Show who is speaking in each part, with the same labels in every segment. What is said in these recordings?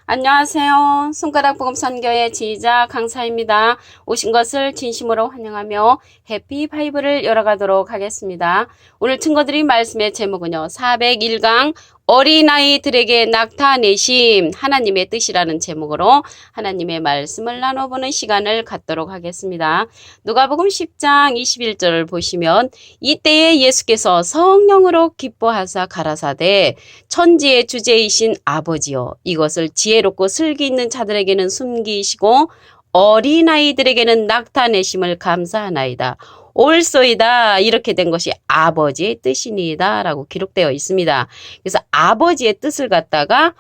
Speaker 1: 안녕하세요. 손가락 복음 선교의 지휘자 강사입니다. 오신 것을 진심으로 환영하며 해피 바이블을 열어가도록 하겠습니다. 오늘 친구들이 말씀의 제목은요. 401강 어린아이들에게 나타내심 하나님의 뜻이라는 제목으로 하나님의 말씀을 나눠보는 시간을 갖도록 하겠습니다. 누가복음 10장 21절을 보시면 이때에 예수께서 성령으로 기뻐하사 가라사대 천지의 주제이신 아버지여 이것을 지혜롭고 슬기 있는 자들에게는 숨기시고 어린아이들에게는 나타내심을 감사하나이다. 옳소이다. 이렇게 된 것이 아버지의 뜻이니이다 라고 기록되어 있습니다. 그래서 아버지의 뜻을 갖다가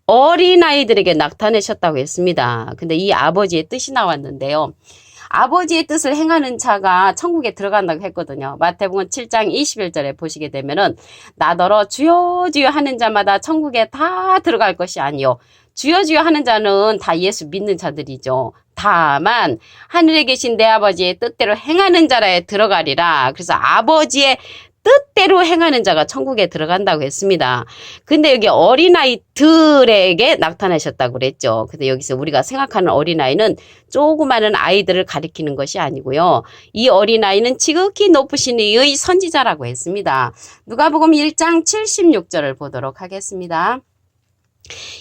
Speaker 1: 어린아이들에게 나타내셨다고 했습니다. 근데 이 아버지의 뜻이 나왔는데요. 아버지의 뜻을 행하는 자가 천국에 들어간다고 했거든요. 마태복음 7장 21절에 보시게 되면은 나더러 주여 주여 하는 자마다 천국에 다 들어갈 것이 아니요 주여 주여 하는 자는 다 예수 믿는 자들이죠. 다만 하늘에 계신 내 아버지의 뜻대로 행하는 자라에 들어가리라. 그래서 아버지의 뜻대로 행하는 자가 천국에 들어간다고 했습니다. 근데 여기 어린아이들에게 나타나셨다고 그랬죠. 근데 여기서 우리가 생각하는 어린아이는 조그마한 아이들을 가리키는 것이 아니고요. 이 어린아이는 지극히 높으신 이의 선지자라고 했습니다. 누가복음 1장 76절을 보도록 하겠습니다.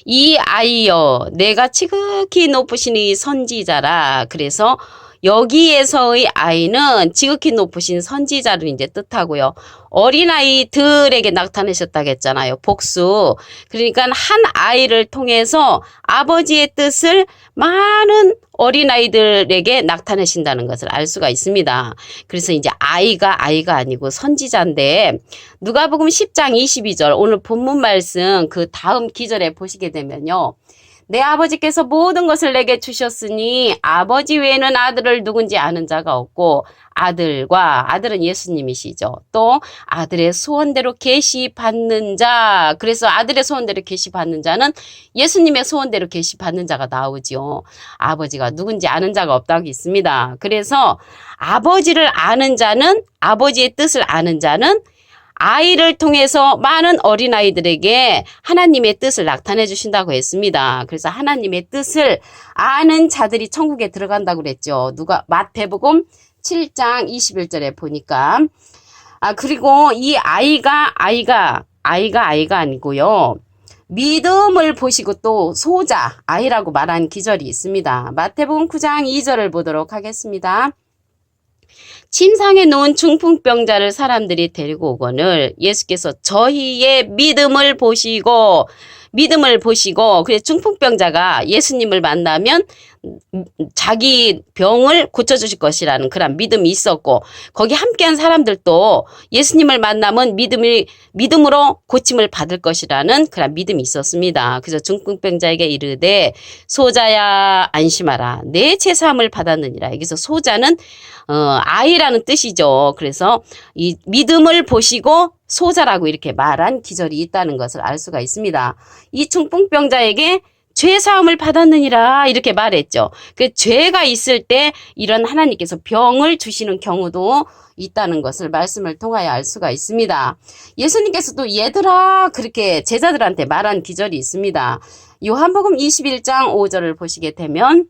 Speaker 1: 이 아이여 내가 지극히 높으신 이 선지자라. 그래서 여기에서의 아이는 지극히 높으신 선지자를 이제 뜻하고요. 어린아이들에게 나타내셨다고 했잖아요. 복수. 그러니까 한 아이를 통해서 아버지의 뜻을 많은 어린아이들에게 나타내신다는 것을 알 수가 있습니다. 그래서 이제 아이가 아니고 선지자인데 누가복음 10장 22절 오늘 본문 말씀 그 다음 기절에 보시게 되면요. 내 아버지께서 모든 것을 내게 주셨으니 아버지 외에는 아들을 누군지 아는 자가 없고 아들은 예수님이시죠. 또 아들의 소원대로 계시받는 자. 그래서 아들의 소원대로 계시받는 자는 예수님의 소원대로 계시받는 자가 나오죠. 아버지가 누군지 아는 자가 없다고 있습니다. 그래서 아버지를 아는 자는 아버지의 뜻을 아는 자는 아이를 통해서 많은 어린아이들에게 하나님의 뜻을 나타내 주신다고 했습니다. 그래서 하나님의 뜻을 아는 자들이 천국에 들어간다고 그랬죠. 마태복음 7장 21절에 보니까 그리고 이 아이가 아니고요. 믿음을 보시고 또 소자 아이라고 말한 기절이 있습니다. 마태복음 9장 2절을 보도록 하겠습니다. 침상에 놓은 중풍병자를 사람들이 데리고 오거늘 예수께서 저희의 믿음을 보시고 그래서 중풍병자가 예수님을 만나면 자기 병을 고쳐주실 것이라는 그런 믿음이 있었고 거기 함께한 사람들도 예수님을 만나면 믿음으로 고침을 받을 것이라는 그런 믿음이 있었습니다. 그래서 중풍병자에게 이르되 소자야 안심하라 내 제사함을 받았느니라. 여기서 소자는 아이라는 뜻이죠. 그래서 이 믿음을 보시고 소자라고 이렇게 말한 기절이 있다는 것을 알 수가 있습니다. 이 중풍병자에게 죄사함을 받았느니라 이렇게 말했죠. 그 죄가 있을 때 이런 하나님께서 병을 주시는 경우도 있다는 것을 말씀을 통하여 알 수가 있습니다. 예수님께서도 얘들아 그렇게 제자들한테 말한 기절이 있습니다. 요한복음 21장 5절을 보시게 되면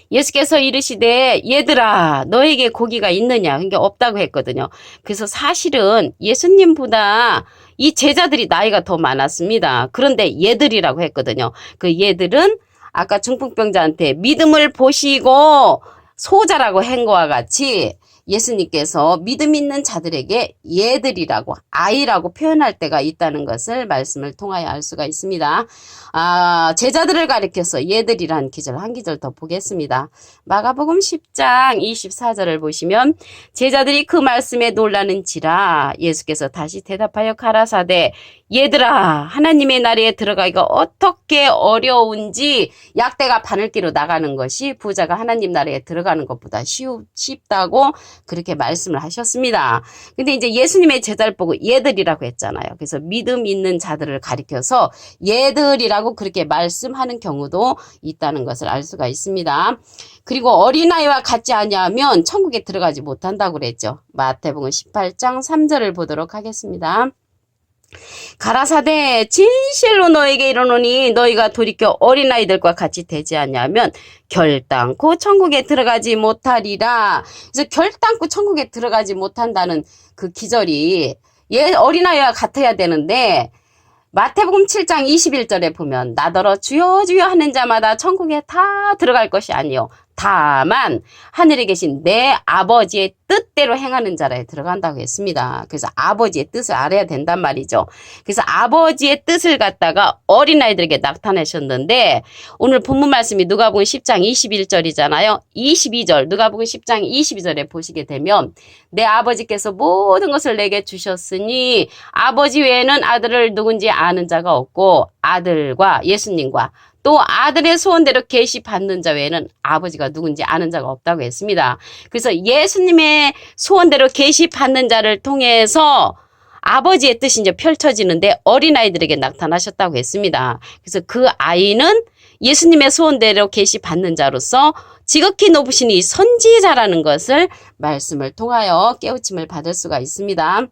Speaker 1: 예수께서 이르시되 얘들아 너에게 고기가 있느냐 그러니까 없다고 했거든요. 그래서 사실은 예수님보다 이 제자들이 나이가 더 많았습니다. 그런데 얘들이라고 했거든요. 그 얘들은 아까 중풍병자한테 믿음을 보시고 소자라고 한 거와 같이 예수님께서 믿음 있는 자들에게 얘들이라고 아이라고 표현할 때가 있다는 것을 말씀을 통하여 알 수가 있습니다. 제자들을 가리켜서 얘들이란 기절 한 기절 더 보겠습니다. 마가복음 10장 24절을 보시면 제자들이 그 말씀에 놀라는지라 예수께서 다시 대답하여 가라사대 얘들아 하나님의 나라에 들어가기가 어떻게 어려운지 약대가 바늘기로 나가는 것이 부자가 하나님 나라에 들어가는 것보다 쉽다고 그렇게 말씀을 하셨습니다. 근데 이제 예수님의 제자를 보고 얘들이라고 했잖아요. 그래서 믿음 있는 자들을 가리켜서 얘들이라고 그렇게 말씀하는 경우도 있다는 것을 알 수가 있습니다. 그리고 어린아이와 같지 아니하면 천국에 들어가지 못한다고 그랬죠. 마태복음 18장 3절을 보도록 하겠습니다. 가라사대 진실로 너에게 이르노니 너희가 돌이켜 어린아이들과 같이 되지 않냐면 결단코 천국에 들어가지 못하리라. 그래서 결단코 천국에 들어가지 못한다는 그 기절이 어린아이와 같아야 되는데 마태복음 7장 21절에 보면 나더러 주여 주여 하는 자마다 천국에 다 들어갈 것이 아니요 다만 하늘에 계신 내 아버지의 뜻대로 행하는 자라에 들어간다고 했습니다. 그래서 아버지의 뜻을 알아야 된단 말이죠. 그래서 아버지의 뜻을 갖다가 어린아이들에게 나타내셨는데 오늘 본문 말씀이 누가복음 10장 21절이잖아요. 22절 누가복음 10장 22절에 보시게 되면 내 아버지께서 모든 것을 내게 주셨으니 아버지 외에는 아들을 누군지 아는 자가 없고 아들과 예수님과 또 아들의 소원대로 계시받는 자 외에는 아버지가 누군지 아는 자가 없다고 했습니다. 그래서 예수님의 소원대로 계시받는 자를 통해서 아버지의 뜻이 이제 펼쳐지는데 어린아이들에게 나타나셨다고 했습니다. 그래서 그 아이는 예수님의 소원대로 계시받는 자로서 지극히 높으신 이 선지자라는 것을 말씀을 통하여 깨우침을 받을 수가 있습니다.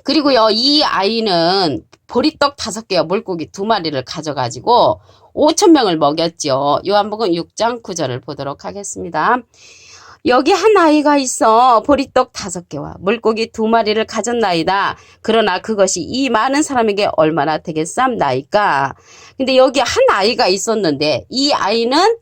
Speaker 1: 그리고요, 이 아이는 보리떡 5개와 물고기 2마리를 가져가지고 5,000명을 먹였죠. 요한복음 6장 9절을 보도록 하겠습니다. 여기 한 아이가 있어 보리떡 5개와 물고기 2마리를 가졌나이다. 그러나 그것이 이 많은 사람에게 얼마나 되겠삼나이까. 근데 여기 한 아이가 있었는데 이 아이는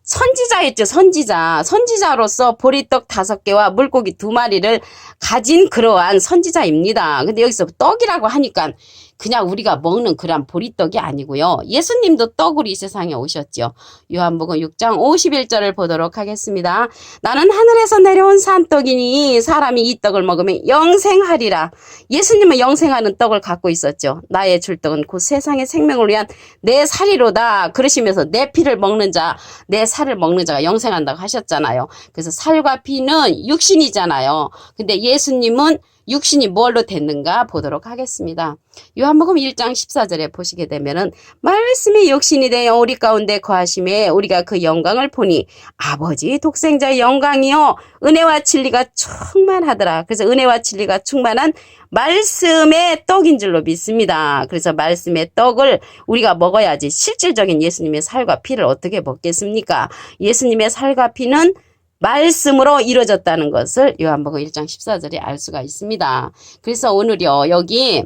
Speaker 1: 선지자였죠. 선지자로서 보리떡 5개와 물고기 2마리를 가진 그러한 선지자입니다. 근데 여기서 떡이라고 하니까 그냥 우리가 먹는 그런 보리떡이 아니고요. 예수님도 떡으로 이 세상에 오셨죠. 요한복음 6장 51절을 보도록 하겠습니다. 나는 하늘에서 내려온 산떡이니 사람이 이 떡을 먹으면 영생하리라. 예수님은 영생하는 떡을 갖고 있었죠. 나의 줄 떡은 곧 세상의 생명을 위한 내 살이로다. 그러시면서 내 피를 먹는 자, 내 살을 먹는 자가 영생한다고 하셨잖아요. 그래서 살과 피는 육신이잖아요. 근데 예수님은 육신이 뭘로 됐는가 보도록 하겠습니다. 요한복음 1장 14절에 보시게 되면은 말씀이 육신이 되어 우리 가운데 거하심에 우리가 그 영광을 보니 아버지 독생자의 영광이요 은혜와 진리가 충만하더라. 그래서 은혜와 진리가 충만한 말씀의 떡인 줄로 믿습니다. 그래서 말씀의 떡을 우리가 먹어야지 실질적인 예수님의 살과 피를 어떻게 먹겠습니까? 예수님의 살과 피는 말씀으로 이루어졌다는 것을 요한복음 1장 14절에 알 수가 있습니다. 그래서 오늘요, 여기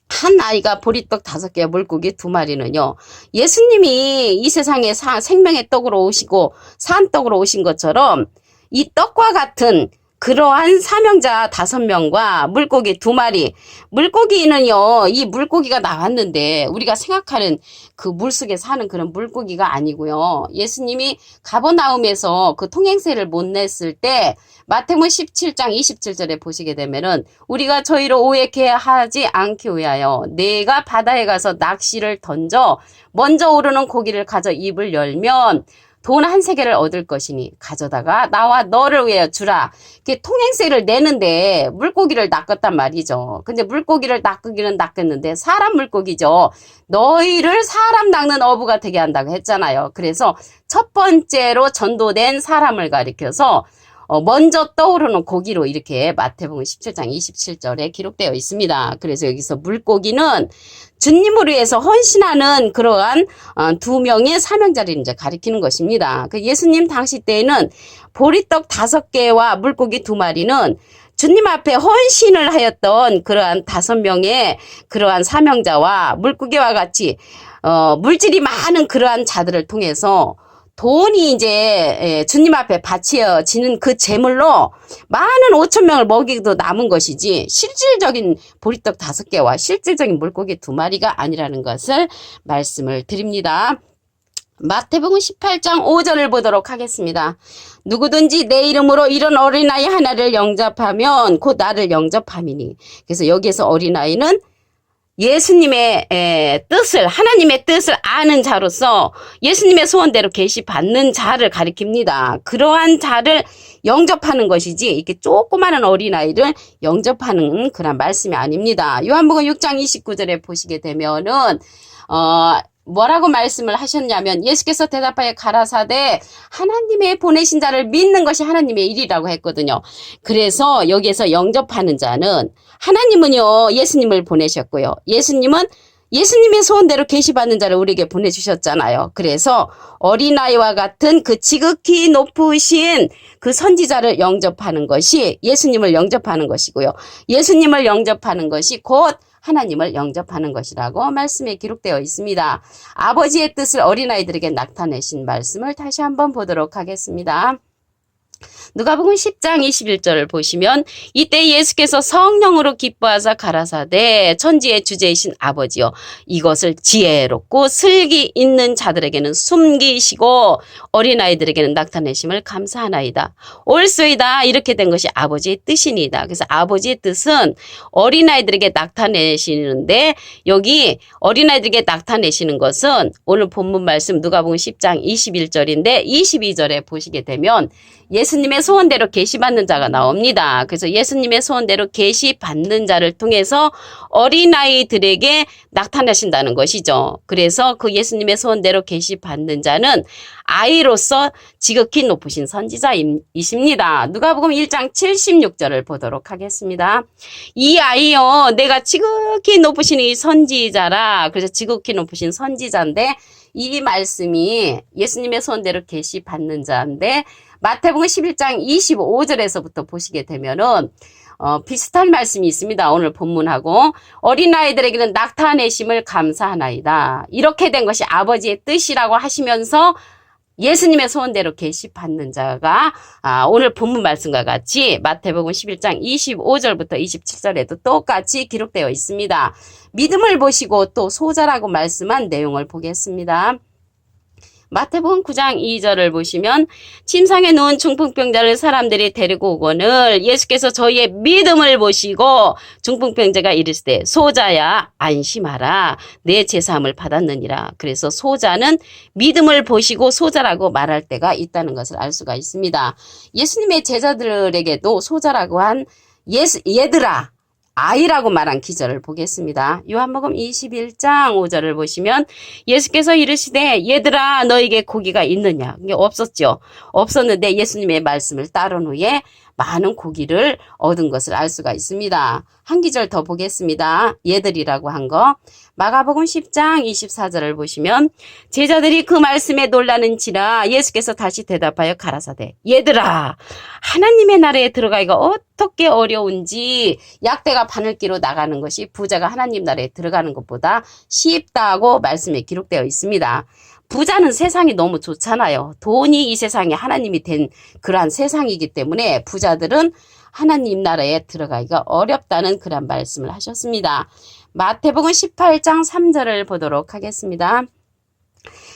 Speaker 1: 한 아이가 보리떡 5개와 물고기 2마리는요, 예수님이 이 세상에 생명의 떡으로 오시고 산떡으로 오신 것처럼 이 떡과 같은 그러한 사명자 5명과 물고기 2마리. 물고기는요, 이 물고기가 나왔는데 우리가 생각하는 그 물속에 사는 그런 물고기가 아니고요. 예수님이 가버나움에서 그 통행세를 못 냈을 때 마태복음 17장 27절에 보시게 되면은 우리가 저희로 오해케 하지 않기 위하여 내가 바다에 가서 낚시를 던져 먼저 오르는 고기를 가져 입을 열면 돈 1세겔을 얻을 것이니 가져다가 나와 너를 위하여 주라. 이렇게 통행세를 내는데 물고기를 낚았단 말이죠. 근데 물고기를 낚기는 낚았는데 사람 물고기죠. 너희를 사람 낚는 어부가 되게 한다고 했잖아요. 그래서 첫 번째로 전도된 사람을 가리켜서 먼저 떠오르는 고기로 이렇게 마태복음 17장 27절에 기록되어 있습니다. 그래서 여기서 물고기는 주님을 위해서 헌신하는 그러한 2명의 사명자를 이제 가리키는 것입니다. 그 예수님 당시 때에는 보리떡 5개와 물고기 2마리는 주님 앞에 헌신을 하였던 그러한 5명의 그러한 사명자와 물고기와 같이 물질이 많은 그러한 자들을 통해서 돈이 이제 주님 앞에 바치어지는 그 제물로 많은 5,000명을 먹이기도 남은 것이지 실질적인 보리떡 5개와 실질적인 물고기 2마리가 아니라는 것을 말씀을 드립니다. 마태복음 18장 5절을 보도록 하겠습니다. 누구든지 내 이름으로 이런 어린아이 하나를 영접하면 곧 나를 영접함이니. 그래서 여기에서 어린아이는 예수님의 뜻을, 하나님의 뜻을 아는 자로서 예수님의 소원대로 계시받는 자를 가리킵니다. 그러한 자를 영접하는 것이지 이렇게 조그마한 어린아이를 영접하는 그런 말씀이 아닙니다. 요한복음 6장 29절에 보시게 되면은 뭐라고 말씀을 하셨냐면 예수께서 대답하여 가라사대 하나님의 보내신 자를 믿는 것이 하나님의 일이라고 했거든요. 그래서 여기에서 영접하는 자는 하나님은요 예수님을 보내셨고요. 예수님은 예수님의 소원대로 계시받는 자를 우리에게 보내주셨잖아요. 그래서 어린아이와 같은 그 지극히 높으신 그 선지자를 영접하는 것이 예수님을 영접하는 것이고요. 예수님을 영접하는 것이 곧 하나님을 영접하는 것이라고 말씀에 기록되어 있습니다. 아버지의 뜻을 어린아이들에게 나타내신 말씀을 다시 한번 보도록 하겠습니다. 누가복음 10장 21절을 보시면 이때 예수께서 성령으로 기뻐하사 가라사대 천지의 주제이신 아버지여 이것을 지혜롭고 슬기 있는 자들에게는 숨기시고 어린아이들에게는 나타내심을 감사하나이다. 옳소이다. 이렇게 된 것이 아버지의 뜻이니다. 그래서 아버지의 뜻은 어린아이들에게 나타내시는데 여기 어린아이들에게 나타내시는 것은 오늘 본문 말씀 누가복음 10장 21절인데 22절에 보시게 되면 예수님의 소원대로 계시받는 자가 나옵니다. 그래서 예수님의 소원대로 계시받는 자를 통해서 어린아이들에게 나타나신다는 것이죠. 그래서 그 예수님의 소원대로 계시받는 자는 아이로서 지극히 높으신 선지자이십니다. 누가복음 1장 76절을 보도록 하겠습니다. 이 아이요 내가 지극히 높으신 이 선지자라. 그래서 지극히 높으신 선지자인데 이 말씀이 예수님의 소원대로 계시받는 자인데 마태복음 11장 25절에서부터 보시게 되면은 비슷한 말씀이 있습니다. 오늘 본문하고 어린아이들에게는 나타내심을 감사하나이다. 이렇게 된 것이 아버지의 뜻이라고 하시면서 예수님의 소원대로 계시받는 자가 오늘 본문 말씀과 같이 마태복음 11장 25절부터 27절에도 똑같이 기록되어 있습니다. 믿음을 보시고 또 소자라고 말씀한 내용을 보겠습니다. 마태복음 9장 2절을 보시면 침상에 누운 중풍병자를 사람들이 데리고 오거늘 예수께서 저희의 믿음을 보시고 중풍병자가 이르시되 소자야 안심하라 내 제사함을 받았느니라. 그래서 소자는 믿음을 보시고 소자라고 말할 때가 있다는 것을 알 수가 있습니다. 예수님의 제자들에게도 소자라고 한 얘들아 아이라고 말한 기절을 보겠습니다. 요한복음 21장 5절을 보시면 예수께서 이르시되 얘들아 너에게 고기가 있느냐. 이게 없었죠. 없었는데 예수님의 말씀을 따른 후에 많은 고기를 얻은 것을 알 수가 있습니다. 한 기절 더 보겠습니다. 얘들이라고 한 거. 마가복음 10장 24절을 보시면 제자들이 그 말씀에 놀라는지라 예수께서 다시 대답하여 가라사대 얘들아 하나님의 나라에 들어가기가 어떻게 어려운지 약대가 바늘기로 나가는 것이 부자가 하나님 나라에 들어가는 것보다 쉽다고 말씀에 기록되어 있습니다. 부자는 세상이 너무 좋잖아요. 돈이 이 세상에 하나님이 된 그러한 세상이기 때문에 부자들은 하나님 나라에 들어가기가 어렵다는 그런 말씀을 하셨습니다. 마태복음 18장 3절을 보도록 하겠습니다.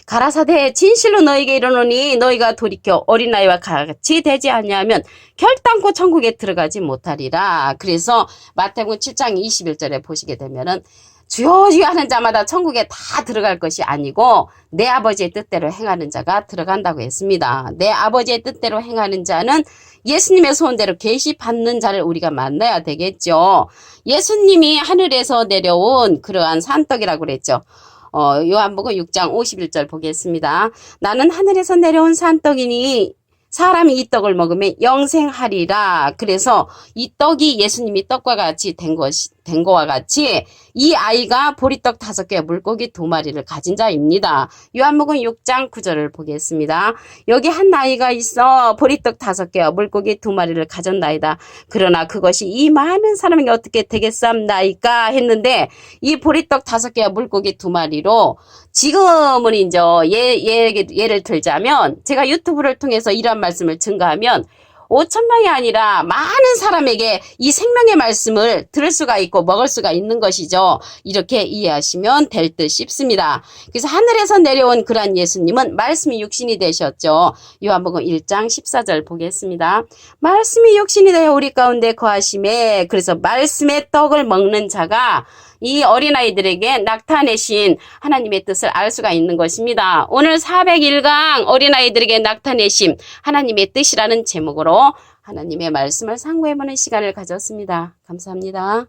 Speaker 1: 가라사대 진실로 너에게 이르노니 너희가 돌이켜 어린아이와 같이 되지 아니하면 결단코 천국에 들어가지 못하리라. 그래서 마태복음 7장 21절에 보시게 되면은 주여 주여 하는 자마다 천국에 다 들어갈 것이 아니고 내 아버지의 뜻대로 행하는 자가 들어간다고 했습니다. 내 아버지의 뜻대로 행하는 자는 예수님의 소원대로 계시받는 자를 우리가 만나야 되겠죠. 예수님이 하늘에서 내려온 그러한 산떡이라고 그랬죠. 요한복음 6장 51절 보겠습니다. 나는 하늘에서 내려온 산떡이니 사람이 이 떡을 먹으면 영생하리라. 그래서 이 떡이 예수님이 떡과 같이 된 거와 같이 이 아이가 보리떡 5개 물고기 2마리를 가진 자입니다. 요한복음 6장 9절을 보겠습니다. 여기 한 아이가 있어 보리떡 5개와 물고기 2마리를 가졌나이다. 그러나 그것이 이 많은 사람에게 어떻게 되겠삼나이까 했는데 이 보리떡 5개와 물고기 2마리로 지금은 이제 예를 들자면 제가 유튜브를 통해서 이런 말씀을 증거하면 5,000명이 아니라 많은 사람에게 이 생명의 말씀을 들을 수가 있고 먹을 수가 있는 것이죠. 이렇게 이해하시면 될 듯 싶습니다. 그래서 하늘에서 내려온 그러한 예수님은 말씀이 육신이 되셨죠. 요한복음 1장 14절 보겠습니다. 말씀이 육신이 되어 우리 가운데 거하심에 그래서 말씀의 떡을 먹는 자가 이 어린아이들에게 나타내신 하나님의 뜻을 알 수가 있는 것입니다. 오늘 401강 어린아이들에게 나타내심 하나님의 뜻이라는 제목으로 하나님의 말씀을 상고해보는 시간을 가졌습니다. 감사합니다.